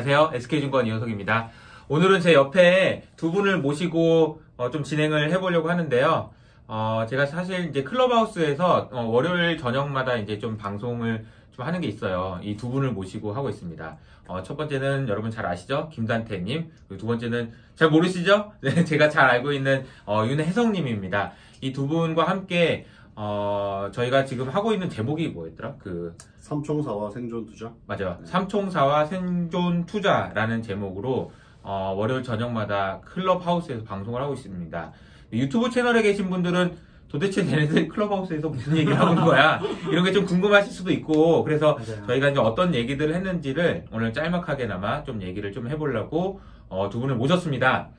안녕하세요. SK증권 이현석입니다. 오늘은 제 옆에 두 분을 모시고 좀 진행을 해보려고 하는데요. 제가 사실 이제 클럽하우스에서 월요일 저녁마다 이제 좀 방송을 좀 하는 게 있어요. 이 두 분을 모시고 하고 있습니다. 첫 번째는 여러분 잘 아시죠? 김단태님. 그리고 두 번째는 잘 모르시죠? 네, 제가 잘 알고 있는 윤혜성님입니다. 이 두 분과 함께 저희가 지금 하고 있는 제목이 뭐였더라? 삼총사와 생존 투자? 맞아요. 네. 삼총사와 생존 투자라는 제목으로 월요일 저녁마다 클럽하우스에서 방송을 하고 있습니다. 유튜브 채널에 계신 분들은 도대체 얘네들 클럽하우스에서 무슨 얘기를 하고 있는 거야? 이런 게 좀 궁금하실 수도 있고, 그래서 맞아요. 저희가 이제 어떤 얘기들을 했는지를 오늘 짤막하게나마 좀 얘기를 좀 해보려고 두 분을 모셨습니다.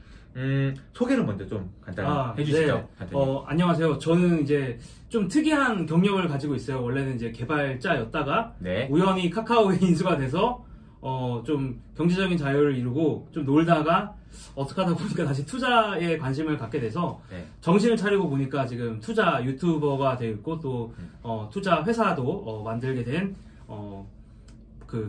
소개를 먼저 좀 간단히 해주시죠. 네. 안녕하세요. 저는 이제 좀 특이한 경력을 가지고 있어요. 원래는 이제 개발자였다가 네. 우연히 카카오에 인수가 돼서 좀 경제적인 자유를 이루고 좀 놀다가 어떻게 하다 보니까 다시 투자에 관심을 갖게 돼서 네. 정신을 차리고 보니까 지금 투자 유튜버가 되어 있고 또 투자 회사도 만들게 된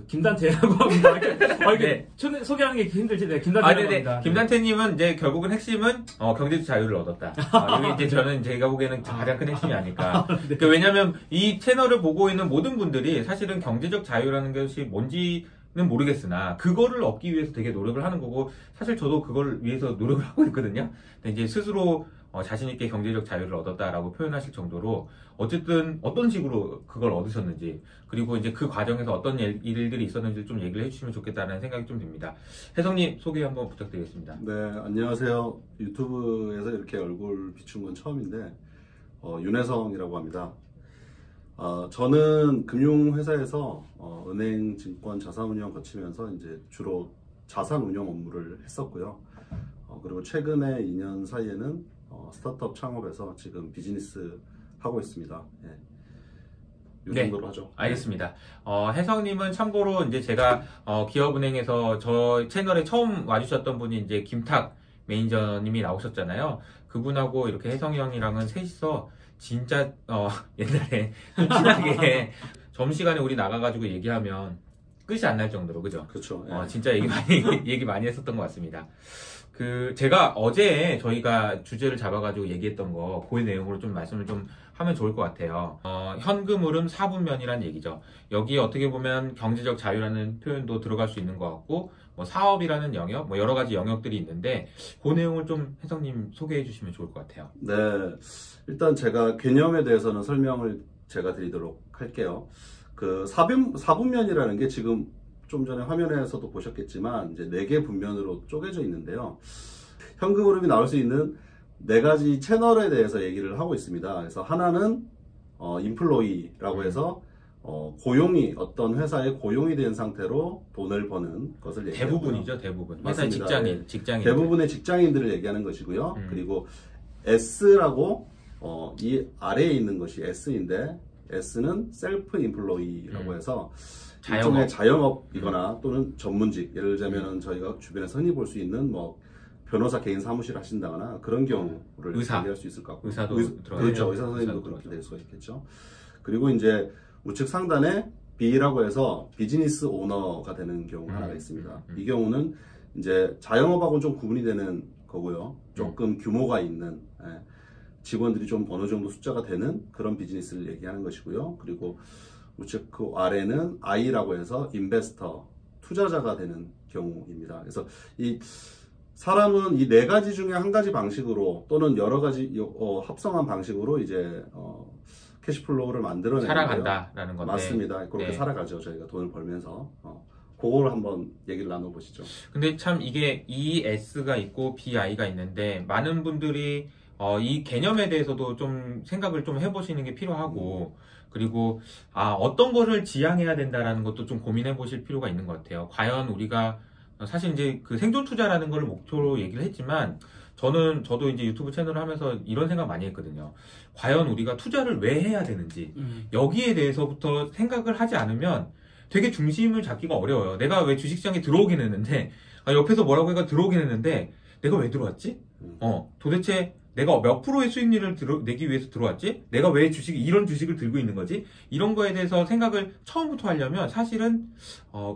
김단태라고 합니다. 이렇게 네. 소개하는 게 힘들지. 네, 김단태라고 합니다. 김단태님은 이제 결국은 핵심은 경제적 자유를 얻었다. 이게 이제 저는 제가 보기에는 가장 큰 핵심이 아닐까. 네. 그러니까 왜냐하면 이 채널을 보고 있는 모든 분들이 사실은 경제적 자유라는 것이 뭔지는 모르겠으나 그거를 얻기 위해서 되게 노력을 하는 거고, 사실 저도 그걸 위해서 노력을 하고 있거든요. 근데 이제 스스로 자신있게 경제적 자유를 얻었다라고 표현하실 정도로 어쨌든 어떤 식으로 그걸 얻으셨는지, 그리고 이제 그 과정에서 어떤 일들이 있었는지 좀 얘기를 해주시면 좋겠다는 생각이 좀 듭니다. 혜성님 소개 한번 부탁드리겠습니다. 네, 안녕하세요. 유튜브에서 이렇게 얼굴 비춘 건 처음인데 윤혜성이라고 합니다. 저는 금융회사에서 은행, 증권, 자산운용 거치면서 이제 주로 자산운용 업무를 했었고요. 그리고 최근에 2년 사이에는 스타트업 창업해서 지금 비즈니스 하고 있습니다. 예. 이 정도로 하죠. 알겠습니다. 혜성님은 참고로 이제 제가 기업은행에서 저 채널에 처음 와주셨던 분이 이제 김탁 매니저님이 나오셨잖아요. 그분하고 이렇게 혜성이 형이랑은 셋이서 진짜 옛날에 좀 친하게 점심시간에 우리 나가가지고 얘기하면 끝이 안 날 정도로, 그죠? 그렇죠. 예. 진짜 얘기 많이 했었던 것 같습니다. 제가 어제 저희가 주제를 잡아가지고 얘기했던 거, 그 내용으로 좀 말씀을 좀 하면 좋을 것 같아요. 현금 흐름 4분면이라는 얘기죠. 여기에 어떻게 보면 경제적 자유라는 표현도 들어갈 수 있는 것 같고, 사업이라는 영역, 여러 가지 영역들이 있는데, 그 내용을 좀 혜성님 소개해 주시면 좋을 것 같아요. 네. 일단 제가 개념에 대해서는 설명을 제가 드리도록 할게요. 4분면이라는 게 지금 좀 전에 화면에서도 보셨겠지만 이제 4개 분면으로 쪼개져 있는데요. 현금 흐름이 나올 수 있는 4가지 채널에 대해서 얘기를 하고 있습니다. 그래서 하나는 인플로이라고 해서 어떤 회사에 고용이 된 상태로 돈을 버는 것을 얘기하고요. 대부분이죠, 대부분. 회사 직장인. 대부분의 직장인들을 얘기하는 것이고요. 그리고 S라고 이 아래에 있는 것이 S인데, S는 셀프 인플로이라고 해서 일종의 자영업이거나 또는 전문직, 예를 들자면 저희가 주변에서 흔히 볼 수 있는 변호사 개인 사무실 하신다거나 그런 경우를 얘기할 수 있을 것 같고, 의사도 그렇죠. 의사 선생님도 그렇게 될 수가 있겠죠. 그리고 이제 우측 상단에 B라고 해서 비즈니스 오너가 되는 경우가 하나가 있습니다. 이 경우는 이제 자영업하고는 좀 구분이 되는 거고요. 조금 규모가 있는, 직원들이 좀 어느 정도 숫자가 되는 그런 비즈니스를 얘기하는 것이고요. 그리고 우측 그 아래는 I라고 해서 인베스터, 투자자가 되는 경우입니다. 그래서 이 사람은 이 4가지 중에 한 가지 방식으로 또는 여러 가지 합성한 방식으로 이제 캐시플로우를 만들어내는 살아간다라는 건데. 맞습니다. 그렇게 살아가죠. 저희가 돈을 벌면서. 그걸 한번 얘기를 나눠보시죠. 근데 참 이게 ES가 있고 BI가 있는데, 많은 분들이 이 개념에 대해서도 좀 생각을 좀 해보시는 게 필요하고, 그리고 어떤 거를 지향해야 된다라는 것도 좀 고민해 보실 필요가 있는 것 같아요. 과연 우리가 사실 이제 그 생존 투자라는 걸 목표로 얘기를 했지만, 저도 이제 유튜브 채널을 하면서 이런 생각 많이 했거든요. 과연 우리가 투자를 왜 해야 되는지, 여기에 대해서부터 생각을 하지 않으면 되게 중심을 잡기가 어려워요. 내가 왜 주식시장에 들어오긴 했는데, 옆에서 뭐라고 해가 들어오긴 했는데, 내가 왜 들어왔지? 도대체 내가 몇 프로의 수익률을 내기 위해서 들어왔지? 내가 왜 이런 주식을 들고 있는 거지? 이런 거에 대해서 생각을 처음부터 하려면 사실은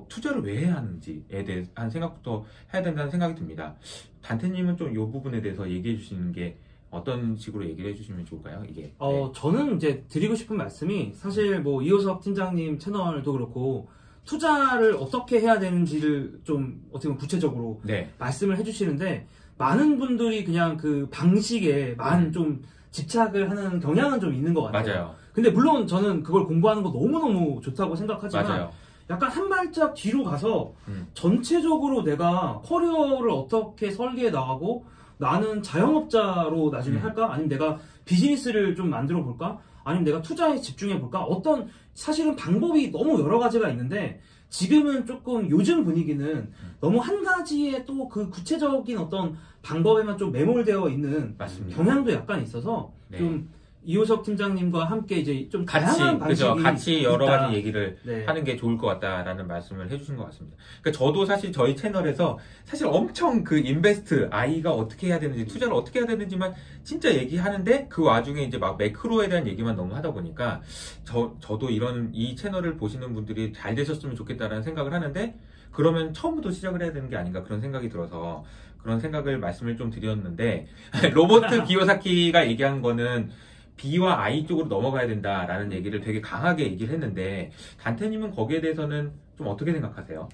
투자를 왜 해야 하는지에 대한 생각부터 해야 된다는 생각이 듭니다. 단태님은 좀 이 부분에 대해서 얘기해 주시는 게 어떤 식으로 얘기를 해주시면 좋을까요? 이게. 네. 저는 이제 드리고 싶은 말씀이 사실 뭐 이호석 팀장님 채널도 그렇고 투자를 어떻게 해야 되는지를 좀 어떻게 보면 구체적으로 네. 말씀을 해주시는데 많은 분들이 그냥 그 방식에만 좀 집착을 하는 경향은 좀 있는 것 같아요. 맞아요. 근데 물론 저는 그걸 공부하는 거 너무너무 좋다고 생각하지만 맞아요. 약간 한 발짝 뒤로 가서 전체적으로 내가 커리어를 어떻게 설계해 나가고 나는 자영업자로 나중에 할까? 아니면 내가 비즈니스를 좀 만들어 볼까? 아니면 내가 투자에 집중해 볼까? 어떤 사실은 방법이 너무 여러 가지가 있는데 지금은 조금 요즘 분위기는 너무 한 가지의 또 그 구체적인 어떤 방법에만 좀 매몰되어 있는 맞습니다. 경향도 약간 있어서 네. 좀 이호석 팀장님과 함께 이제 좀 다양한 방식이 같이 여러 있다. 가지 얘기를 네. 하는 게 좋을 것 같다라는 말씀을 해주신 것 같습니다. 그러니까 저도 사실 저희 채널에서 사실 엄청 그 인베스트 아이가 어떻게 해야 되는지 투자를 어떻게 해야 되는지만 진짜 얘기하는데 그 와중에 이제 막 매크로에 대한 얘기만 너무 하다 보니까 저도 이 채널을 보시는 분들이 잘 되셨으면 좋겠다라는 생각을 하는데 그러면 처음부터 시작을 해야 되는 게 아닌가 그런 생각이 들어서 그런 생각을 말씀을 좀 드렸는데 로버트 기요사키가 얘기한 거는 B와 I 쪽으로 넘어가야 된다라는 얘기를 되게 강하게 얘기를 했는데 단태님은 거기에 대해서는 좀 어떻게 생각하세요?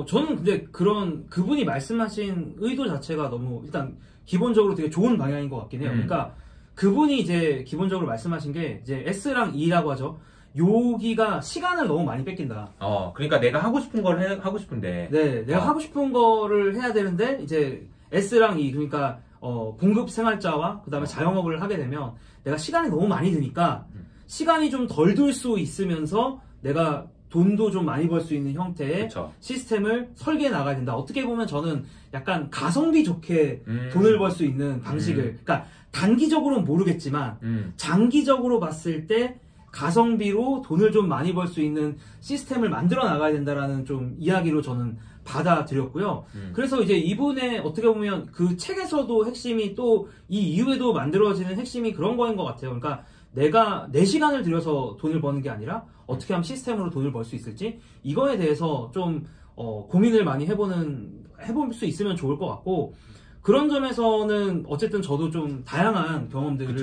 저는 근데 그분이 말씀하신 의도 자체가 너무 일단 기본적으로 되게 좋은 방향인 것 같긴 해요. 그러니까 그분이 이제 기본적으로 말씀하신 게 이제 S랑 E라고 하죠. 여기가 시간을 너무 많이 뺏긴다. 그러니까 내가 하고 싶은 걸 하고 싶은데. 네, 내가 하고 싶은 거를 해야 되는데 이제 S랑 E 그러니까 봉급 생활자와 그 다음에 자영업을 하게 되면 내가 시간이 너무 많이 드니까 시간이 좀 덜 들 수 있으면서 내가 돈도 좀 많이 벌 수 있는 형태의 그쵸. 시스템을 설계해 나가야 된다. 어떻게 보면 저는 약간 가성비 좋게 돈을 벌 수 있는 방식을 그러니까 단기적으로는 모르겠지만 장기적으로 봤을 때 가성비로 돈을 좀 많이 벌 수 있는 시스템을 만들어 나가야 된다라는 좀 이야기로 저는 받아들였고요. 그래서 이제 이분의 어떻게 보면 그 책에서도 핵심이 또 이 이후에도 만들어지는 핵심이 그런 거인 것 같아요. 그러니까 내가 내 시간을 들여서 돈을 버는 게 아니라 어떻게 하면 시스템으로 돈을 벌 수 있을지 이거에 대해서 좀 고민을 많이 해볼 수 있으면 좋을 것 같고 그런 점에서는 어쨌든 저도 좀 다양한 경험들을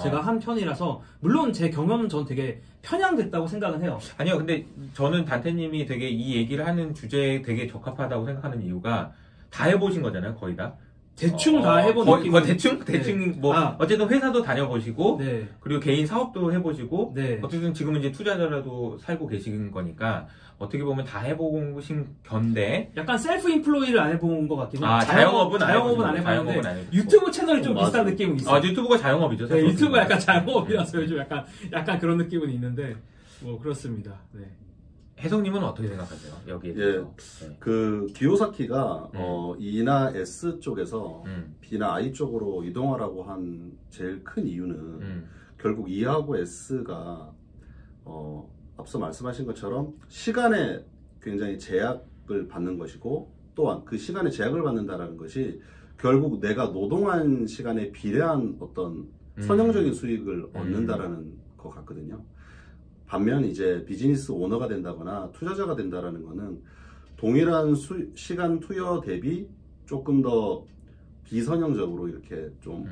제가 한 편이라서 물론 제 경험은 전 되게 편향됐다고 생각은 해요. 아니요, 근데 저는 단태님이 되게 이 얘기를 하는 주제에 되게 적합하다고 생각하는 이유가 다 해보신 거잖아요, 거의 다. 대충 다 해본 느낌. 대충 네. 뭐 어쨌든 회사도 다녀보시고 네. 그리고 개인 사업도 해보시고 네. 어쨌든 지금은 이제 투자자라도 살고 계신 거니까 어떻게 보면 다 해보신 견데 약간 셀프 인플로이를 안 해본 것 같긴 해요. 자영업은 안 해봤는데 유튜브 채널이 좀 비슷한 느낌은 있어요. 유튜브가 자영업이죠. 네, 유튜브가 약간 자영업이라서 요즘 약간 그런 느낌은 있는데 뭐 그렇습니다. 네. 혜성님은 어떻게 생각하세요? 여기에 대해서. 네. 그 기요사키가 E나 S 쪽에서 B나 I 쪽으로 이동하라고 한 제일 큰 이유는 결국 E하고 S가 앞서 말씀하신 것처럼 시간에 굉장히 제약을 받는 것이고 또한 그 시간에 제약을 받는다는 것이 결국 내가 노동한 시간에 비례한 어떤 선형적인 수익을 얻는다라는 것 같거든요. 반면 이제 비즈니스 오너가 된다거나 투자자가 된다라는 거는 동일한 시간 투여 대비 조금 더 비선형적으로 이렇게 좀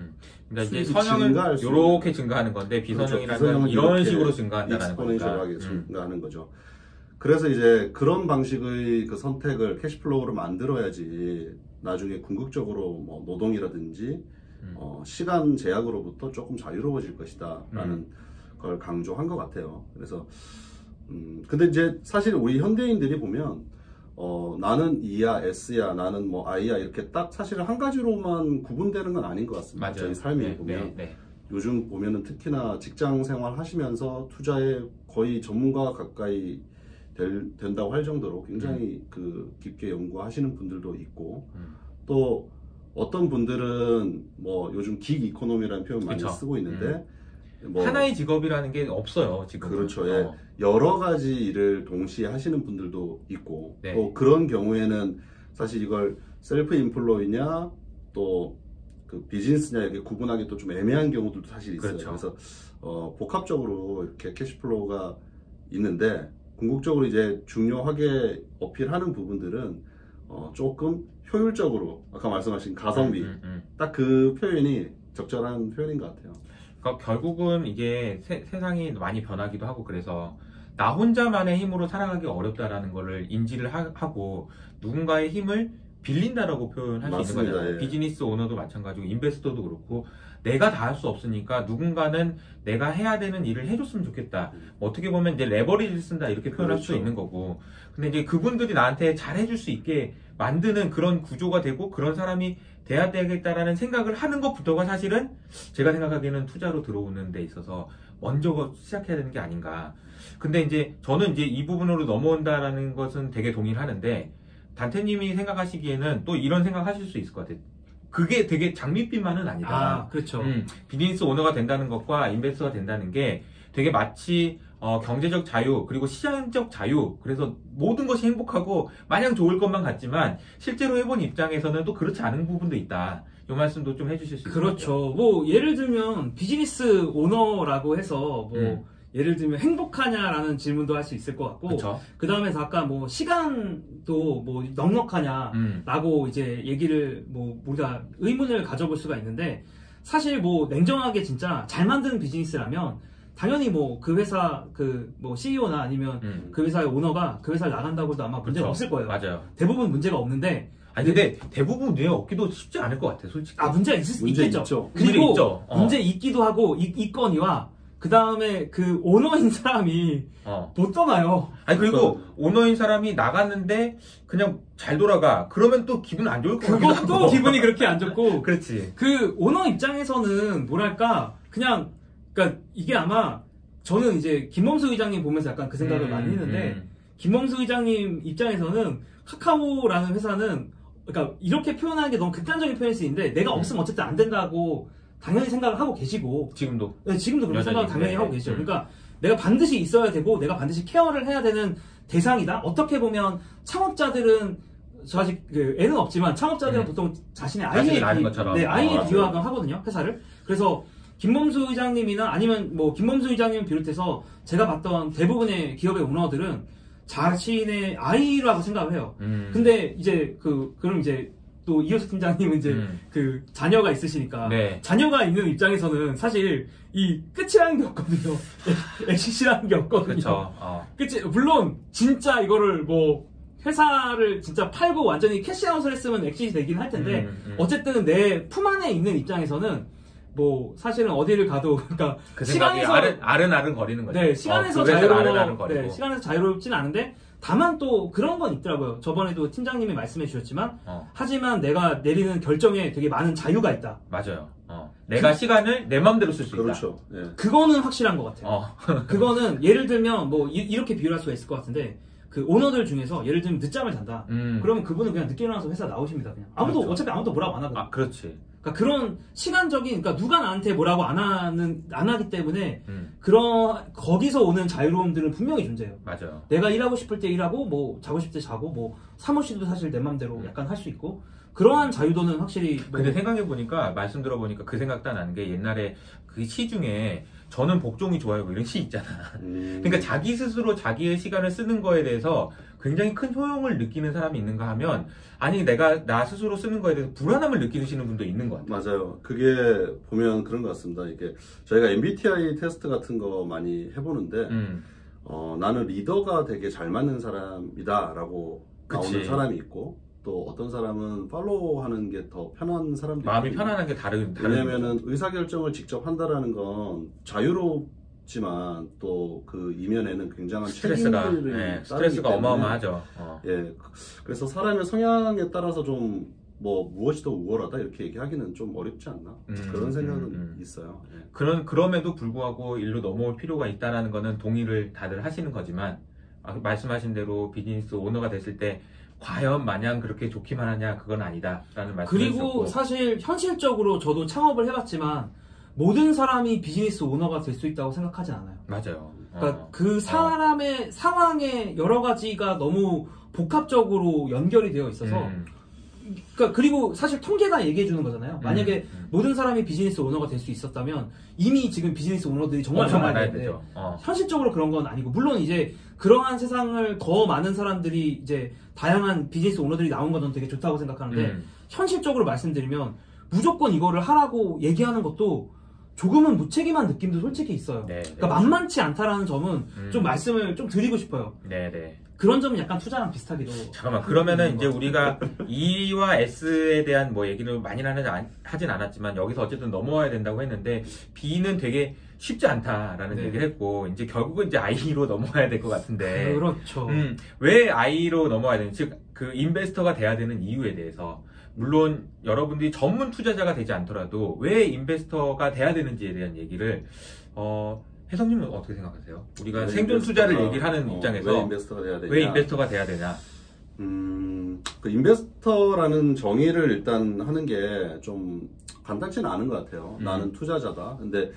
그러니까 이제 선형은 이렇게 증가하는 건데 비선형이라는 이런 식으로 증가한다는 거니까 익스포넨셜하게 증가하는 거죠. 그래서 이제 그런 방식의 그 선택을 캐시플로우로 만들어야지 나중에 궁극적으로 뭐 노동이라든지 시간 제약으로부터 조금 자유로워질 것이다라는 걸 강조한 것 같아요. 그래서 근데 이제 사실 우리 현대인들이 보면 나는 E야 S야 나는 뭐 I야 이렇게 딱 사실은 한 가지로만 구분되는 건 아닌 것 같습니다. 맞아요. 저희 삶이 보면 요즘 보면은 특히나 직장 생활 하시면서 투자에 거의 전문가 가까이 된다고 할 정도로 굉장히 그 깊게 연구하시는 분들도 있고 또 어떤 분들은 뭐 요즘 긱 이코노미라는 표현 많이 쓰고 있는데 뭐 하나의 직업이라는 게 없어요 지금. 그렇죠. 예. 여러 가지 일을 동시에 하시는 분들도 있고 또 그런 경우에는 사실 이걸 셀프 인플로이냐 또 그 비즈니스냐 이렇게 구분하기 또 좀 애매한 경우들도 사실 있어요. 그렇죠. 그래서 복합적으로 이렇게 캐시플로우가 있는데 궁극적으로 이제 중요하게 어필하는 부분들은 조금 효율적으로 아까 말씀하신 가성비 딱 그 표현이 적절한 표현인 것 같아요. 그러니까 결국은 이게 세상이 많이 변하기도 하고 그래서 나 혼자만의 힘으로 살아가기 어렵다라는 거를 인지를 하고 누군가의 힘을 빌린다라고 표현할 수 있는 거잖아요. 예. 비즈니스 오너도 마찬가지고 인베스터도 그렇고 내가 다 할 수 없으니까 누군가는 내가 해야 되는 일을 해줬으면 좋겠다. 어떻게 보면 이제 레버리지를 쓴다 이렇게 표현할 그렇죠. 수 있는 거고. 근데 이제 그분들이 나한테 잘 해줄 수 있게 만드는 그런 구조가 되고 그런 사람이 돼야 되겠다라는 생각을 하는 것부터가 사실은 제가 생각하기에는 투자로 들어오는 데 있어서 먼저 시작해야 되는 게 아닌가. 근데 이제 저는 이제 이 부분으로 넘어온다라는 것은 되게 동의를 하는데 단테님이 생각하시기에는 또 이런 생각하실 수 있을 것 같아요. 그게 되게 장밋빛만은 아니다. 아, 그렇죠. 비즈니스 오너가 된다는 것과 인베스터가 된다는 게 되게 마치 경제적 자유 그리고 시장적 자유 그래서 모든 것이 행복하고 마냥 좋을 것만 같지만 실제로 해본 입장에서는 또 그렇지 않은 부분도 있다. 이 말씀도 좀 해주실 수 있을까요? 그렇죠. 뭐 예를 들면 비즈니스 오너라고 해서 뭐 예를 들면 행복하냐라는 질문도 할 수 있을 것 같고 그 다음에서 아까 뭐 시간도 뭐 넉넉하냐라고 이제 얘기를 뭐 우리가 의문을 가져볼 수가 있는데 사실 뭐 냉정하게 진짜 잘 만드는 비즈니스라면 당연히 뭐 그 회사 그 뭐 CEO나 아니면 그 회사의 오너가 그 회사를 나간다고 해도 아마 문제가 없을 거예요. 맞아요. 대부분 문제가 없는데 아니 근데 대부분 문제가 없기도 쉽지 않을 것 같아 솔직히. 문제가 있겠죠. 있죠. 그리고 있죠. 문제 있기도 하고 있거니와 그 다음에 그 오너인 사람이 못 떠나요. 아니 그리고 오너인 사람이 나갔는데 그냥 잘 돌아가. 그러면 또 기분 안 좋을 것 같기도 하고. 그것도 기분이 그렇게 안 좋고. 그렇지. 그 오너 입장에서는 뭐랄까 그냥 그러니까 이게 아마 저는 이제 김범수 의장님 보면서 약간 그 생각을 많이 했는데 김범수 의장님 입장에서는 카카오라는 회사는 그러니까 이렇게 표현하는 게 너무 극단적인 표현일 수 있는데 내가 없으면 어쨌든 안 된다고 당연히 생각을 하고 계시고 지금도 그런 생각을 당연히 하고 계시죠. 그러니까 내가 반드시 있어야 되고 내가 반드시 케어를 해야 되는 대상이다. 어떻게 보면 창업자들은 저 아직 애는 없지만 창업자들은 보통 자신의 아이에 비유하곤 하거든요. 회사를. 그래서 김범수 의장님이나 아니면 뭐 김범수 의장님 비롯해서 제가 봤던 대부분의 기업의 오너들은 자신의 아이라고 생각을 해요. 근데 이제 그럼 이제 또 이효수 팀장님은 이제 그 자녀가 있으시니까 자녀가 있는 입장에서는 사실 이 끝이라는 게 없거든요. 엑시시라는 게 없거든요. 그쵸. 끝이 물론 진짜 이거를 뭐 회사를 진짜 팔고 완전히 캐시아웃을 했으면 엑시시 되긴 할 텐데 어쨌든 내 품 안에 있는 입장에서는 뭐 사실은 어디를 가도 그러니까 그 시간에서 아른아른 거리는 거죠. 네, 시간에서 시간에서 자유롭진 않은데 다만 또 그런 건 있더라고요. 저번에도 팀장님이 말씀해 주셨지만 하지만 내가 내리는 결정에 되게 많은 자유가 있다. 맞아요. 내가 시간을 내 마음대로 쓸 수 있다. 그렇죠. 네. 그거는 확실한 것 같아요. 그거는 예를 들면 뭐 이렇게 비유할 수가 있을 것 같은데 그 오너들 중에서 예를 들면 늦잠을 잔다. 그러면 그분은 그냥 늦게 일어나서 회사 나오십니다. 그냥 그렇죠. 어차피 아무도 뭐라고 안 하거든요. 그렇지. 그러니까 그런 시간적인 그러니까 누가 나한테 뭐라고 안 하기 때문에 거기서 오는 자유로움들은 분명히 존재해요. 맞아요. 내가 일하고 싶을 때 일하고 뭐 자고 싶을 때 자고 뭐 사무실도 사실 내 맘대로 약간 할 수 있고 그러한 자유도는 확실히 근데 생각해보니까 말씀 들어보니까 그 생각도 나는 게 옛날에 그 시 중에 저는 복종이 좋아요 뭐 이런 시 있잖아. 그러니까 자기 스스로 자기의 시간을 쓰는 거에 대해서 굉장히 큰 효용을 느끼는 사람이 있는가 하면 아니 내가 나 스스로 쓰는 거에 대해서 불안함을 느끼시는 분도 있는 것 같아요. 맞아요. 그게 보면 그런 것 같습니다. 이게 저희가 MBTI 테스트 같은 거 많이 해보는데 나는 리더가 되게 잘 맞는 사람이다 라고 나오는 사람이 있고 또 어떤 사람은 팔로우하는 게 더 편한 사람도 마음이 편안한 게 다른 왜냐면은 의사결정을 직접 한다라는 건 자유롭지만 또 그 이면에는 굉장한 스트레스가 어마어마하죠. 예, 그래서 사람의 성향에 따라서 좀 뭐 무엇이 더 우월하다 이렇게 얘기하기는 좀 어렵지 않나 그런 생각은 있어요. 예. 그럼에도 불구하고 일로 넘어올 필요가 있다라는 거는 동의를 다들 하시는 거지만 말씀하신 대로 비즈니스 오너가 됐을 때 과연 마냥 그렇게 좋기만 하냐 그건 아니다라는 말씀을 그리고 사실 현실적으로 저도 창업을 해봤지만 모든 사람이 비즈니스 오너가 될 수 있다고 생각하진 않아요. 맞아요. 그러니까 그 사람의 상황에 여러 가지가 너무 복합적으로 연결이 되어 있어서 그러니까 그리고 사실 통계가 얘기해 주는 거잖아요. 만약에 모든 사람이 비즈니스 오너가 될 수 있었다면 이미 지금 비즈니스 오너들이 정말 많아야 되죠. 현실적으로 그런 건 아니고 물론 이제 그러한 세상을 더 많은 사람들이 이제 다양한 비즈니스 오너들이 나온 건 저는 되게 좋다고 생각하는데 현실적으로 말씀드리면 무조건 이거를 하라고 얘기하는 것도 조금은 무책임한 느낌도 솔직히 있어요. 네, 그러니까 만만치 않다라는 점은 좀 말씀을 좀 드리고 싶어요. 네네. 그런 점은 약간 투자랑 비슷하기도. 잠깐만, 그러면은 이제 우리가 E와 S에 대한 뭐 얘기를 많이 하진 않았지만 여기서 어쨌든 넘어와야 된다고 했는데 B는 되게 쉽지 않다라는 얘기를 했고 이제 결국은 이제 I로 넘어와야 될 것 같은데. 그렇죠. 왜 I로 넘어와야 되는지, 즉 그 인베스터가 돼야 되는 이유에 대해서. 물론 여러분들이 전문 투자자가 되지 않더라도 왜 인베스터가 돼야 되는지에 대한 얘기를 혜성님은 어떻게 생각하세요? 우리가 생존 투자를 얘기를 하는 입장에서 왜 인베스터가 돼야 되냐? 왜 인베스터가 돼야 되냐? 그 인베스터라는 정의를 일단 하는 게 좀 간단치는 않은 것 같아요. 나는 투자자다. 근데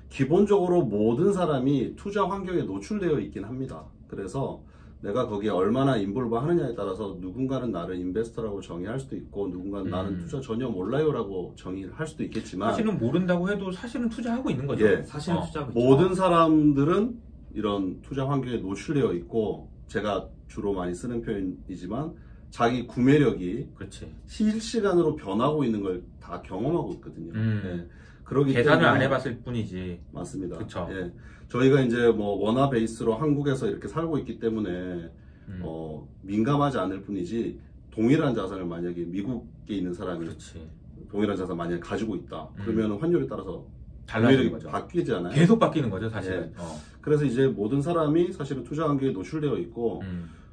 기본적으로 모든 사람이 투자 환경에 노출되어 있긴 합니다. 그래서 내가 거기에 얼마나 인볼브 하느냐에 따라서 누군가는 나를 인베스터라고 정의할 수도 있고 누군가는 나는 투자 전혀 몰라요라고 정의를 할 수도 있겠지만 사실은 모른다고 해도 사실은 투자하고 있는 거죠. 예, 사실은 투자하고 있죠. 모든 사람들은 이런 투자 환경에 노출되어 있고 제가 주로 많이 쓰는 표현이지만 자기 구매력이 그렇지. 실시간으로 변하고 있는 걸 다 경험하고 있거든요. 예. 그러기 계산을 때문에 안 해봤을 뿐이지. 맞습니다. 그쵸. 예. 저희가 이제 뭐 원화 베이스로 한국에서 이렇게 살고 있기 때문에 민감하지 않을 뿐이지 동일한 자산을 만약에 미국에 있는 사람이 그렇지. 동일한 자산 만약에 가지고 있다. 그러면 환율에 따라서 달라지는 거죠. 바뀌잖아요. 계속 바뀌는 거죠, 사실. 예. 그래서 이제 모든 사람이 사실은 투자 환경에 노출되어 있고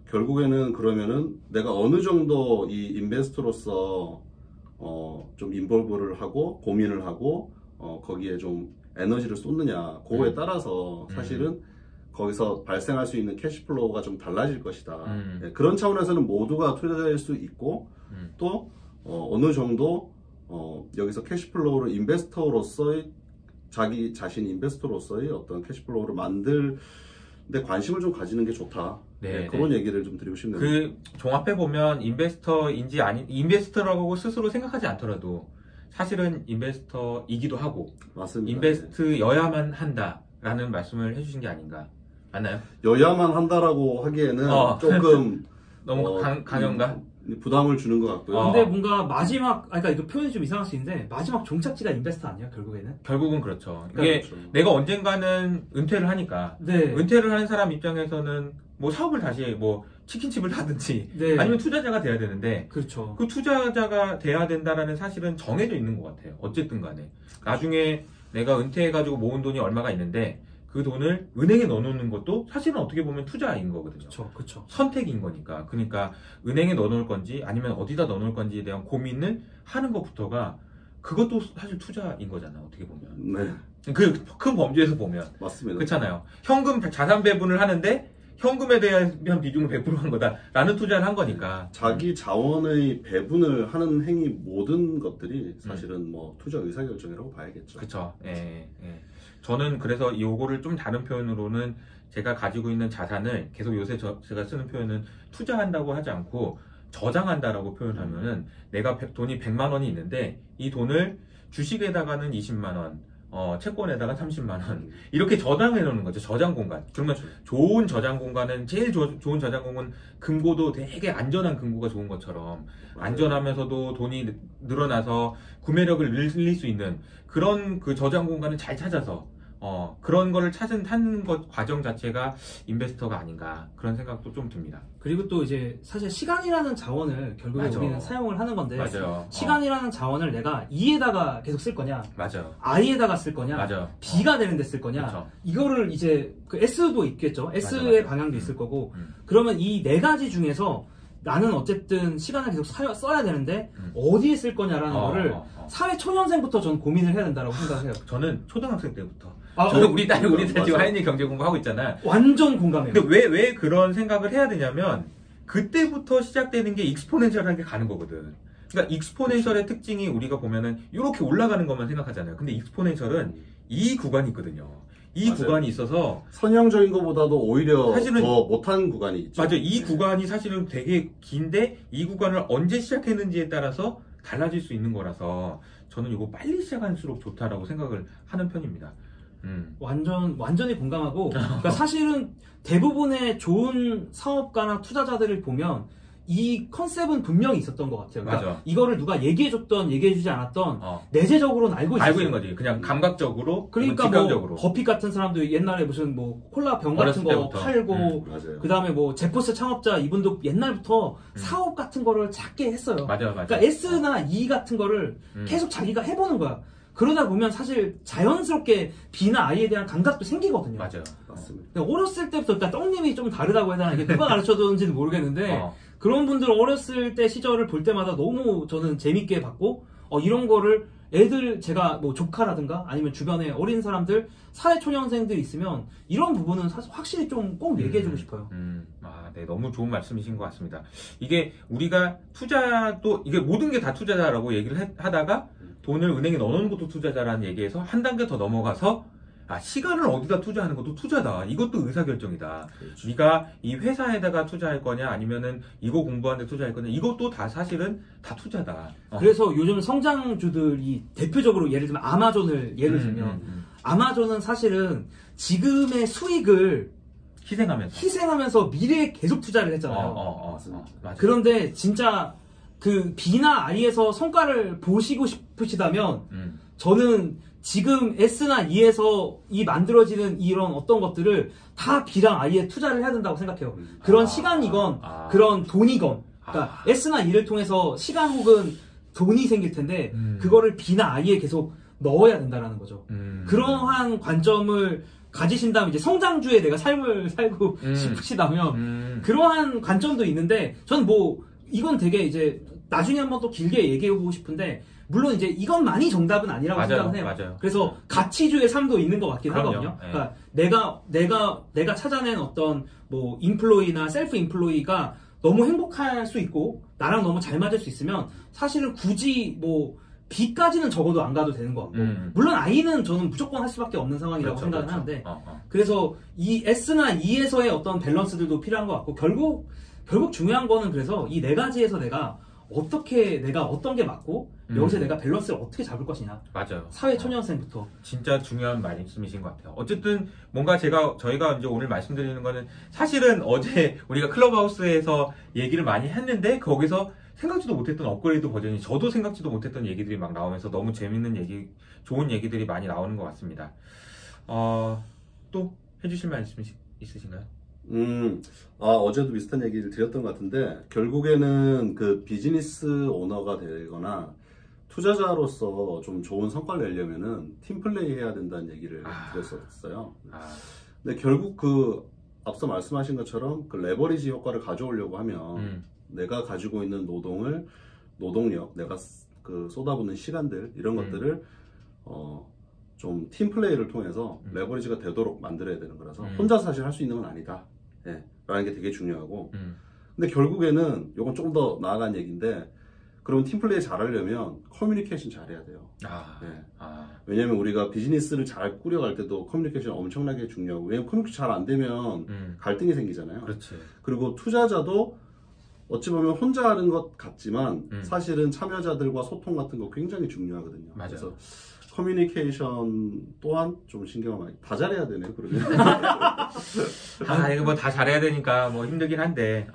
결국에는 그러면은 내가 어느 정도 이 인베스터로서 좀 인볼브를 하고 고민을 하고 거기에 좀 에너지를 쏟느냐 그거에 따라서 사실은 거기서 발생할 수 있는 캐시플로우가 좀 달라질 것이다. 네, 그런 차원에서는 모두가 투자자일 수 있고 또 어느 정도 여기서 캐시플로우를 인베스터로서의 자기 자신 인베스터로서의 어떤 캐시플로우를 만들 데 관심을 좀 가지는 게 좋다. 네, 그런 얘기를 좀 드리고 싶네요. 그 종합해 보면 인베스터인지 아닌 인베스터라고 스스로 생각하지 않더라도 사실은 인베스터이기도 하고 맞습니다. 인베스트여야만 한다라는 말씀을 해주신 게 아닌가. 맞나요? 여야만 한다라고 하기에는 조금 너무 강연가? 부담을 주는 것 같고요. 근데 뭔가 마지막, 그러니까 이거 표현이 좀 이상할 수 있는데 마지막 종착지가 인베스터 아니야 결국에는? 결국은 그렇죠. 이게 그렇죠. 내가 언젠가는 은퇴를 하니까 은퇴를 하는 사람 입장에서는 뭐 사업을 다시 뭐 치킨집을 하든지 아니면 투자자가 돼야 되는데 그렇죠. 그 투자자가 돼야 된다라는 사실은 정해져 있는 것 같아요. 어쨌든 간에 나중에 내가 은퇴해가지고 모은 돈이 얼마가 있는데 그 돈을 은행에 넣어놓는 것도 사실은 어떻게 보면 투자인 거거든요. 그렇죠. 선택인 거니까. 그러니까 은행에 넣어놓을 건지 아니면 어디다 넣어놓을 건지에 대한 고민을 하는 것부터가 그것도 사실 투자인 거잖아. 어떻게 보면. 네. 그 큰 범주에서 보면. 맞습니다. 그렇잖아요. 현금 자산 배분을 하는데 현금에 대한 비중을 100% 한 거다라는 투자를 한 거니까. 자기 자원의 배분을 하는 행위 모든 것들이 사실은 뭐 투자 의사결정이라고 봐야겠죠. 그렇죠. 예. 저는 그래서 요거를 좀 다른 표현으로는 제가 가지고 있는 자산을 계속 요새 제가 쓰는 표현은 투자한다고 하지 않고 저장한다라고 표현하면은 내가 돈이 100만 원이 있는데 이 돈을 주식에다가는 20만 원, 채권에다가 30만 원 이렇게 저장해 놓는 거죠. 저장 공간. 그러면 좋은 저장 공간은 제일 좋은 저장 공간 금고도 되게 안전한 금고가 좋은 것처럼 안전하면서도 돈이 늘어나서 구매력을 늘릴 수 있는 그런 그 저장 공간을 잘 찾아서 그런 거를 찾는 것 과정 자체가 인베스터가 아닌가 그런 생각도 좀 듭니다. 그리고 또 이제 사실 시간이라는 자원을 결국에 우리는 사용을 하는 건데 시간이라는 자원을 내가 E에다가 계속 쓸 거냐 I에다가 쓸 거냐 B가 되는 데 쓸 거냐 이거를 이제 그 S도 있겠죠. S의 방향도 있을 거고 그러면 이 네 가지 중에서 나는 어쨌든 시간을 계속 써야 되는데 어디에 쓸 거냐라는 거를 사회 초년생부터 전 고민을 해야 된다고 생각해요. 저는 초등학생 때부터. 저는 우리 딸 지금 하이니 경제 공부하고 있잖아. 완전 공감해요. 근데 왜 그런 생각을 해야 되냐면 그때부터 시작되는 게 익스포넨셜하게 가는 거거든. 그러니까 익스포넨셜의 특징이 우리가 보면은 이렇게 올라가는 것만 생각하잖아요. 근데 익스포넨셜은 이 구간이 있거든요. 이 맞아요. 구간이 있어서 선형적인 것보다도 오히려 사실은 더 못한 구간이 있죠. 맞아요. 이 구간이 사실은 되게 긴데 이 구간을 언제 시작했는지에 따라서 달라질 수 있는 거라서 저는 이거 빨리 시작할수록 좋다라고 생각을 하는 편입니다. 완전히 공감하고, 그러니까 사실은 대부분의 좋은 사업가나 투자자들을 보면 이 컨셉은 분명히 있었던 것 같아요. 그러니까 맞아. 이거를 누가 얘기해줬던, 얘기해주지 않았던 내재적으로는 알고 있어요. 알고 있는 거지. 그냥 감각적으로, 그러니까 직감적으로. 뭐 버핏 같은 사람도 옛날에 무슨 뭐 콜라 병 같은 거 때부터. 팔고, 그 다음에 뭐 제포스 창업자 이분도 옛날부터 사업 같은 거를 작게 했어요. 맞아. 그러니까 S나 E 같은 거를 계속 자기가 해보는 거야. 그러다 보면 사실 자연스럽게 B나 I에 대한 감각도 생기거든요. 맞아요. 맞습니다. 어렸을 때부터, 그러니까 떡님이 좀 다르다고 해야 되나, 이게 누가 가르쳐줬는지는 모르겠는데, 그런 분들 어렸을 때 시절을 볼 때마다 너무 저는 재밌게 봤고, 이런 거를 애들, 제가 뭐 조카라든가 아니면 주변에 어린 사람들, 사회초년생들 있으면 이런 부분은 사실 확실히 좀 꼭 얘기해주고 싶어요. 네, 너무 좋은 말씀이신 것 같습니다. 이게 우리가 투자도, 이게 모든 게 다 투자자라고 얘기를 하다가 돈을 은행에 넣어놓는 것도 투자자라는 얘기에서 한 단계 더 넘어가서 시간을 어디다 투자하는 것도 투자다. 이것도 의사결정이다. 그렇죠. 네가 이 회사에다가 투자할 거냐 아니면은 이거 공부하는 데 투자할 거냐 이것도 다 사실은 다 투자다. 그래서 요즘 성장주들이 대표적으로 예를 들면 아마존을 예를 들면 아마존은 사실은 지금의 수익을 희생하면서 미래에 계속 투자를 했잖아요. 맞습니다. 그런데 진짜 그 B나 I에서 성과를 보시고 싶으시다면 저는 지금 S나 E에서 이 만들어지는 이런 어떤 것들을 다 B랑 I에 투자를 해야 된다고 생각해요. 그런 시간이건 그런 돈이건, 그러니까 S나 E를 통해서 시간 혹은 돈이 생길 텐데 그거를 B나 I에 계속 넣어야 된다라는 거죠. 그러한 관점을 가지신다면 이제 성장주에 내가 삶을 살고 싶으시다면 그러한 관점도 있는데 저는 뭐 이건 되게 이제 나중에 한번 또 길게 얘기해보고 싶은데 물론 이제 이것만이 정답은 아니라고 생각은 해요. 맞아요. 그래서 가치주의 삶도 있는 것 같긴 그럼요. 하거든요. 그러니까 내가 찾아낸 어떤 뭐 인플로이나 셀프 인플로이가 너무 행복할 수 있고 나랑 너무 잘 맞을 수 있으면 사실은 굳이 뭐 B까지는 적어도 안 가도 되는 것 같고 물론 I는 저는 무조건 할 수밖에 없는 상황이라고 생각을 하는데 그래서 이 S나 E에서의 어떤 밸런스들도 필요한 것 같고 결국 중요한 거는 그래서 이 네 가지에서 내가 어떤 게 맞고 여기서 내가 밸런스를 어떻게 잡을 것이냐. 맞아요. 사회 초년생부터. 진짜 중요한 말씀이신 것 같아요. 어쨌든 뭔가 저희가 이제 오늘 말씀드리는 거는 사실은 어제 우리가 클럽하우스에서 얘기를 많이 했는데 거기서 생각지도 못했던 업그레이드 버전이 저도 생각지도 못했던 얘기들이 막 나오면서 너무 재밌는 얘기, 좋은 얘기들이 많이 나오는 것 같습니다. 또 해주실 말씀 있으신가요? 어제도 비슷한 얘기를 드렸던 것 같은데 결국에는 그 비즈니스 오너가 되거나 투자자로서 좀 좋은 성과를 내려면은 팀플레이 해야 된다는 얘기를 드렸었어요. 근데 결국 그 앞서 말씀하신 것처럼 그 레버리지 효과를 가져오려고 하면 내가 가지고 있는 노동력, 내가 그 쏟아붓는 시간들 이런 것들을 좀 팀플레이를 통해서 레버리지가 되도록 만들어야 되는 거라서 혼자 사실 할 수 있는 건 아니다. 라는 게 되게 중요하고 근데 결국에는 이건 조금 더 나아간 얘기인데 그러면 팀플레이 잘하려면 커뮤니케이션 잘해야 돼요. 왜냐면 우리가 비즈니스를 잘 꾸려갈 때도 커뮤니케이션 엄청나게 중요하고 왜냐면 커뮤니케이션 잘 안 되면 갈등이 생기잖아요. 그렇지. 그리고 투자자도 어찌 보면 혼자 하는 것 같지만 사실은 참여자들과 소통 같은 거 굉장히 중요하거든요. 맞아요. 그래서 커뮤니케이션 또한 좀 신경을 많이 다 잘해야 되네요. 그러면 이거 뭐 다 잘해야 되니까 뭐 힘들긴 한데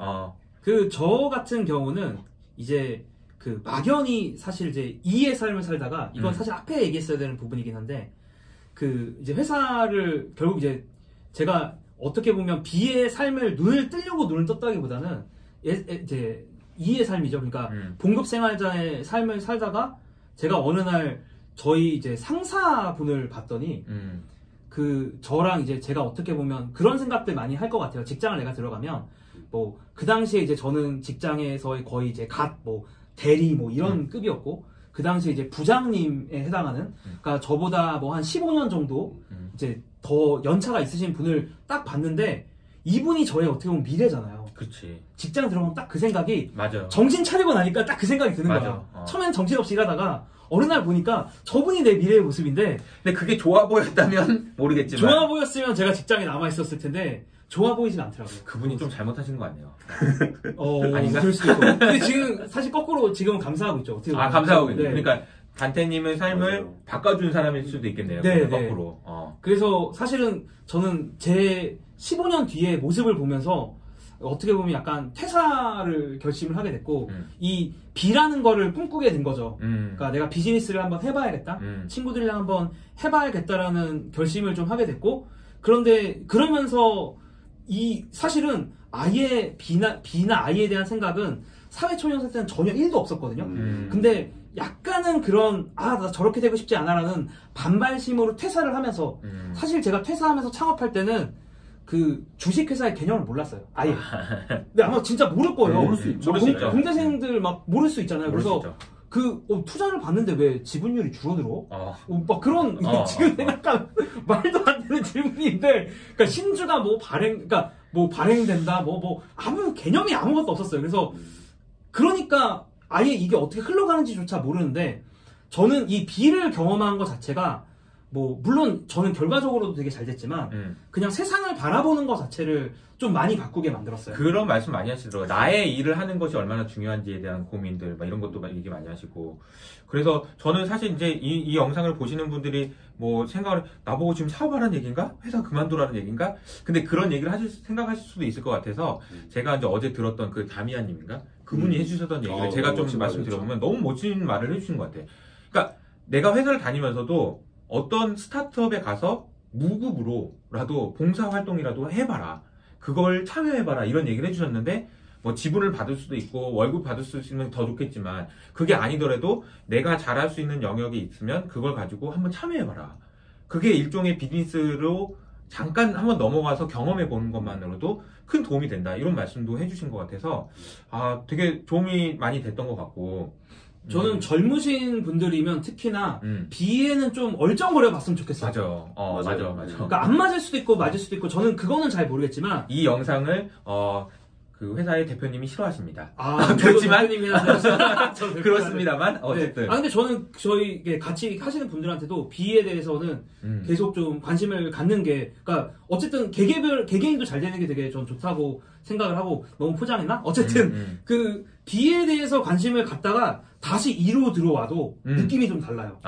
저 같은 경우는 이제 그 막연히 사실 이제 E의 삶을 살다가 이건 사실 앞에 얘기했어야 되는 부분이긴 한데 그 이제 회사를 결국 이제 제가 어떻게 보면 B의 삶을 눈을 뜨려고 눈을 떴다기보다는 이제 E의 삶이죠. 그러니까 봉급 생활자의 삶을 살다가 제가 어느 날 저희 이제 상사분을 봤더니 그 저랑 이제 제가 어떻게 보면 그런 생각들 많이 할 것 같아요. 직장을 내가 들어가면 뭐 그 당시에 이제 저는 직장에서의 거의 이제 뭐 대리 뭐 이런 급이었고 그 당시에 이제 부장님에 해당하는 그러니까 저보다 뭐 한 15년 정도 이제 더 연차가 있으신 분을 딱 봤는데 이분이 저의 어떻게 보면 미래잖아요. 그렇지. 직장 들어가면 딱 그 생각이 맞아. 정신 차리고 나니까 딱 그 생각이 드는 맞아. 거야. 처음엔 정신없이 일하다가 어느 날 보니까 저분이 내 미래의 모습인데 근데 그게 좋아 보였다면 모르겠지만 좋아 보였으면 제가 직장에 남아있었을 텐데 좋아 보이진 않더라고요. 그분이 좀 잘못하신 거 아니에요? 아닌가? 그럴 수도 있고. 근데 지금 사실 거꾸로 지금은 감사하고 있죠. 어떻게 보면. 감사하고 있죠. 네. 그러니까 단테님의 삶을 맞아요. 바꿔준 사람일 수도 있겠네요. 네, 거꾸로. 그래서 사실은 저는 제 15년 뒤의 모습을 보면서 어떻게 보면 약간 퇴사를 결심을 하게 됐고 이 B라는 거를 꿈꾸게 된 거죠. 그러니까 내가 비즈니스를 한번 해봐야겠다. 친구들이랑 한번 해봐야겠다라는 결심을 좀 하게 됐고 그런데 그러면서 이 사실은 아예 B나 I에 대한 생각은 사회초년생 때는 전혀 1도 없었거든요. 근데 약간은 그런 나 저렇게 되고 싶지 않아라는 반발심으로 퇴사를 하면서 사실 제가 퇴사하면서 창업할 때는 그 주식회사의 개념을 몰랐어요. 아예. 근데 아마 진짜 모를 거예요. 모를 수 있죠. 공대생들 막 모를 수 있잖아요. 그래서 투자를 받는데 왜 지분율이 줄어들어? 막 그런 지금 생각하면 말도 안 되는 질문인데, 그러니까 신주가 그러니까 발행된다, 아무 개념이 아무것도 없었어요. 그래서 그러니까 아예 이게 어떻게 흘러가는지조차 모르는데 저는 이 B를 경험한 것 자체가 물론 저는 결과적으로도 되게 잘 됐지만 그냥 세상을 바라보는 것 자체를 좀 많이 바꾸게 만들었어요. 그런 말씀 많이 하시더라고요. 나의 일을 하는 것이 얼마나 중요한지에 대한 고민들 이런 것도 얘기 많이 하시고 그래서 저는 사실 이제 이 영상을 보시는 분들이 생각을 나보고 지금 사업하라는 얘기인가? 회사 그만두라는 얘기인가? 근데 그런 얘기를 생각하실 수도 있을 것 같아서 제가 이제 어제 들었던 그 다미아님인가? 그분이 해주셨던 얘기를 제가 좀 말씀드려보면 너무 멋진 말을 해주신 것 같아요. 그러니까 내가 회사를 다니면서도 어떤 스타트업에 가서 무급으로라도 봉사활동이라도 해봐라. 그걸 참여해봐라. 이런 얘기를 해주셨는데 지분을 받을 수도 있고 월급 받을 수 있으면 더 좋겠지만 그게 아니더라도 내가 잘할 수 있는 영역이 있으면 그걸 가지고 한번 참여해봐라. 그게 일종의 비즈니스로 잠깐 한번 넘어가서 경험해보는 것만으로도 큰 도움이 된다. 이런 말씀도 해주신 것 같아서 되게 도움이 많이 됐던 것 같고 저는 젊으신 분들이면 특히나 B에는 좀 얼쩡거려 봤으면 좋겠어요. 맞아. 그러니까 안 맞을 수도 있고 맞을 수도 있고 저는 그거는 잘 모르겠지만 이 영상을 그 회사의 대표님이 싫어하십니다. 그렇지만 그렇습니다만 어쨌든. 근데 저는 저희 같이 하시는 분들한테도 B에 대해서는 계속 좀 관심을 갖는 게, 그러니까 어쨌든 개개인도 잘 되는 게 되게 전 좋다고 생각을 하고 너무 포장했나? 어쨌든 그 B에 대해서 관심을 갖다가 다시 E로 들어와도 느낌이 좀 달라요.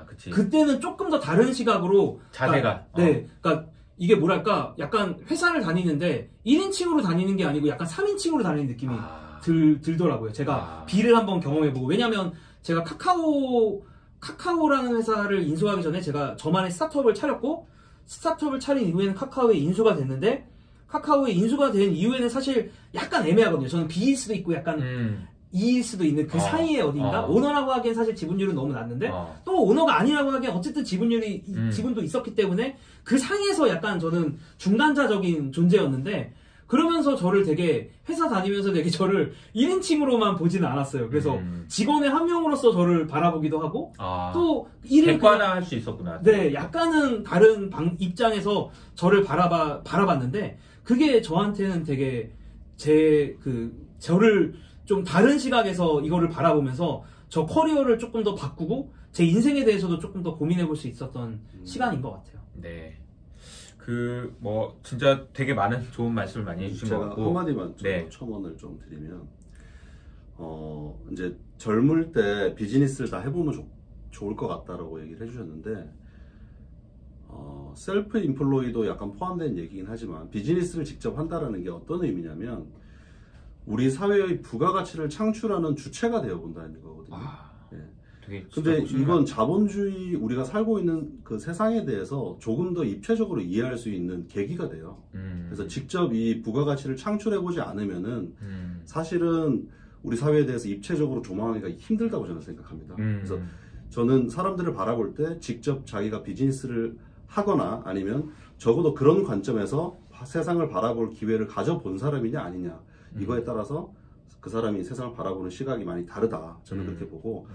그치. 그때는 조금 더 다른 시각으로 자세가. 그러니까 이게 뭐랄까 약간 회사를 다니는데 1인칭으로 다니는 게 아니고 약간 3인칭으로 다니는 느낌이 들더라고요. 제가 B를 한번 경험해보고. 왜냐면 제가 카카오라는 회사를 인수하기 전에 제가 저만의 스타트업을 차렸고 스타트업을 차린 이후에는 카카오에 인수가 됐는데 카카오에 인수가 된 이후에는 사실 약간 애매하거든요. 저는 B일 수도 있고 약간 E일 수도 있는 그 사이에 어딘가 오너라고 하기엔 사실 지분율은 너무 낮는데 또 오너가 아니라고 하기엔 어쨌든 지분도 있었기 때문에 그 사이에서 약간 저는 중간자적인 존재였는데 그러면서 저를 되게 회사 다니면서 되게 저를 1인칭으로만 보지는 않았어요. 그래서 직원의 한 명으로서 저를 바라보기도 하고 또 일을 객관화할 수 있었구나. 네, 약간은 다른 입장에서 저를 바라봤는데 그게 저한테는 되게 저를 좀 다른 시각에서 이거를 바라보면서 저 커리어를 조금 더 바꾸고 제 인생에 대해서도 조금 더 고민해 볼 수 있었던 시간인 것 같아요. 네. 진짜 되게 많은 좋은 말씀을 많이 해주신 것 같고. 제가 한마디만 첨언을 좀 드리면, 이제 젊을 때 비즈니스를 다 해보면 좋을 것 같다라고 얘기를 해주셨는데, 셀프 인플로이도 약간 포함된 얘기긴 하지만, 비즈니스를 직접 한다라는 게 어떤 의미냐면, 우리 사회의 부가가치를 창출하는 주체가 되어 본다는 거거든요. 근데 이건 자본주의 우리가 살고 있는 그 세상에 대해서 조금 더 입체적으로 이해할 수 있는 계기가 돼요. 그래서 직접 이 부가가치를 창출해보지 않으면은 사실은 우리 사회에 대해서 입체적으로 조망하기가 힘들다고 저는 생각합니다. 그래서 저는 사람들을 바라볼 때 직접 자기가 비즈니스를 하거나 아니면 적어도 그런 관점에서 세상을 바라볼 기회를 가져본 사람이냐 아니냐 이거에 따라서 그 사람이 세상을 바라보는 시각이 많이 다르다. 저는 그렇게 보고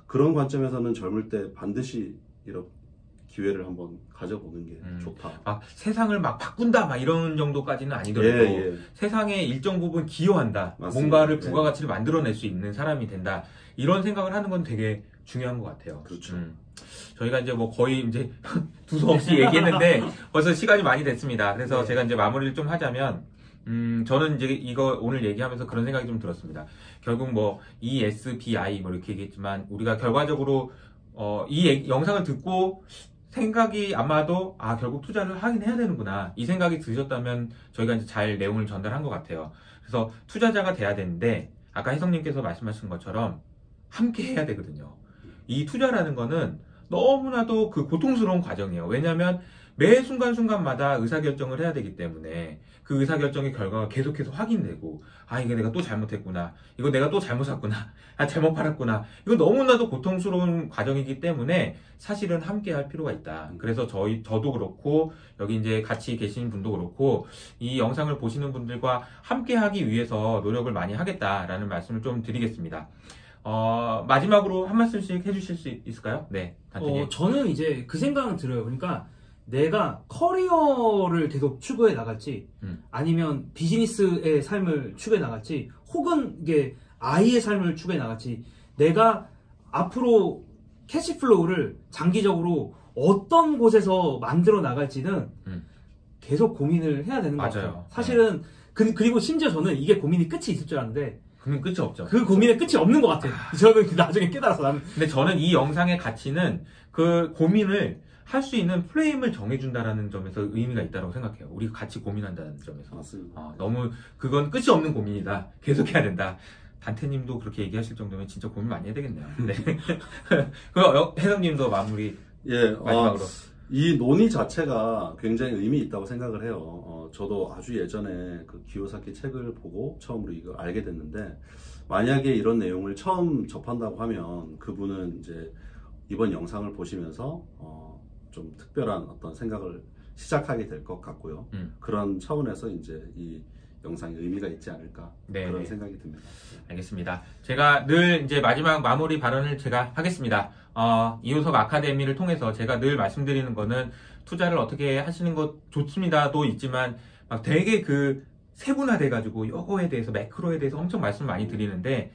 그런 관점에서는 젊을 때 반드시 이렇게 기회를 한번 가져보는 게 좋다. 막 세상을 막 바꾼다 막 이런 정도까지는 아니더라도 세상에 일정 부분 기여한다. 맞습니다. 뭔가를 부가가치를 만들어낼 수 있는 사람이 된다. 이런 생각을 하는 건 되게 중요한 것 같아요. 그렇죠. 저희가 이제 뭐 거의 이제 두서없이 얘기했는데 벌써 시간이 많이 됐습니다. 그래서 제가 이제 마무리를 좀 하자면, 저는 이제 이거 오늘 얘기하면서 그런 생각이 좀 들었습니다. 결국 뭐 ESBI 뭐 이렇게 얘기했지만 우리가 결과적으로 이 영상을 듣고 생각이 아마도 결국 투자를 하긴 해야 되는구나 이 생각이 드셨다면 저희가 이제 잘 내용을 전달한 것 같아요. 그래서 투자자가 돼야 되는데 아까 혜성님께서 말씀하신 것처럼 함께 해야 되거든요. 이 투자라는 거는 너무나도 그 고통스러운 과정이에요. 왜냐하면 매 순간순간마다 의사결정을 해야 되기 때문에 그 의사결정의 결과가 계속해서 확인되고 이게 내가 또 잘못했구나, 이거 내가 또 잘못 샀구나, 잘못 팔았구나, 이거 너무나도 고통스러운 과정이기 때문에 사실은 함께 할 필요가 있다. 그래서 저도 그렇고 여기 이제 같이 계신 분도 그렇고 이 영상을 보시는 분들과 함께 하기 위해서 노력을 많이 하겠다라는 말씀을 좀 드리겠습니다. 마지막으로 한 말씀씩 해주실 수 있을까요? 네, 단테님. 저는 이제 그 생각은 들어요. 그러니까 내가 커리어를 계속 추구해 나갈지 아니면 비즈니스의 삶을 추구해 나갈지 혹은 이게 아이의 삶을 추구해 나갈지 내가 앞으로 캐시플로우를 장기적으로 어떤 곳에서 만들어 나갈지는 계속 고민을 해야 되는 것 같아요. 사실은 그리고 심지어 저는 이게 고민이 끝이 있을 줄 알았는데 끝이 없죠. 그 고민의 끝이 없는 것 같아요. 저는 나중에 깨달아서 나는. 근데 저는 이 영상의 가치는 그 고민을 할 수 있는 프레임을 정해준다라는 점에서 의미가 있다고 생각해요. 우리가 같이 고민한다는 점에서. 맞습니다. 너무 그건 끝이 없는 고민이다. 계속해야 된다. 단테님도 그렇게 얘기하실 정도면 진짜 고민 많이 해야 되겠네요. 네. 그럼 혜성님도 마무리. 마지막으로. 이 논의 자체가 굉장히 의미 있다고 생각을 해요. 저도 아주 예전에 그 기요사키 책을 보고 처음으로 이걸 알게 됐는데 만약에 이런 내용을 처음 접한다고 하면 그분은 이제 이번 영상을 보시면서 좀 특별한 어떤 생각을 시작하게 될 것 같고요. 그런 차원에서 이제 이 영상이 의미가 있지 않을까 그런 생각이 듭니다. 알겠습니다. 제가 늘 이제 마지막 마무리 발언을 제가 하겠습니다. 이윤석 아카데미를 통해서 제가 늘 말씀드리는 거는 투자를 어떻게 하시는 것 좋습니다도 있지만 막 되게 세분화돼가지고 요거에 대해서 매크로에 대해서 엄청 말씀 많이 드리는데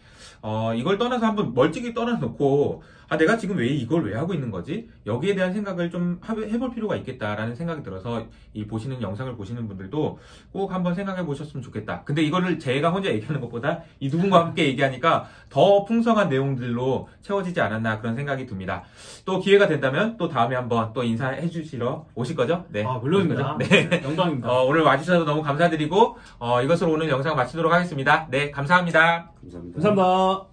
이걸 떠나서 한번 멀찍이 떠나놓고 내가 지금 이걸 왜 하고 있는 거지? 여기에 대한 생각을 좀 해볼 필요가 있겠다라는 생각이 들어서 이 보시는 영상을 보시는 분들도 꼭 한번 생각해 보셨으면 좋겠다. 근데 이거를 제가 혼자 얘기하는 것보다 이 두 분과 함께 얘기하니까 더 풍성한 내용들로 채워지지 않았나 그런 생각이 듭니다. 또 기회가 된다면 또 다음에 한번 또 인사해 주시러 오실 거죠? 네. 물론입니다. 네. 영광입니다. 오늘 와주셔서 너무 감사드리고 이것으로 오늘 영상 마치도록 하겠습니다. 네, 감사합니다. 감사합니다. 감사합니다.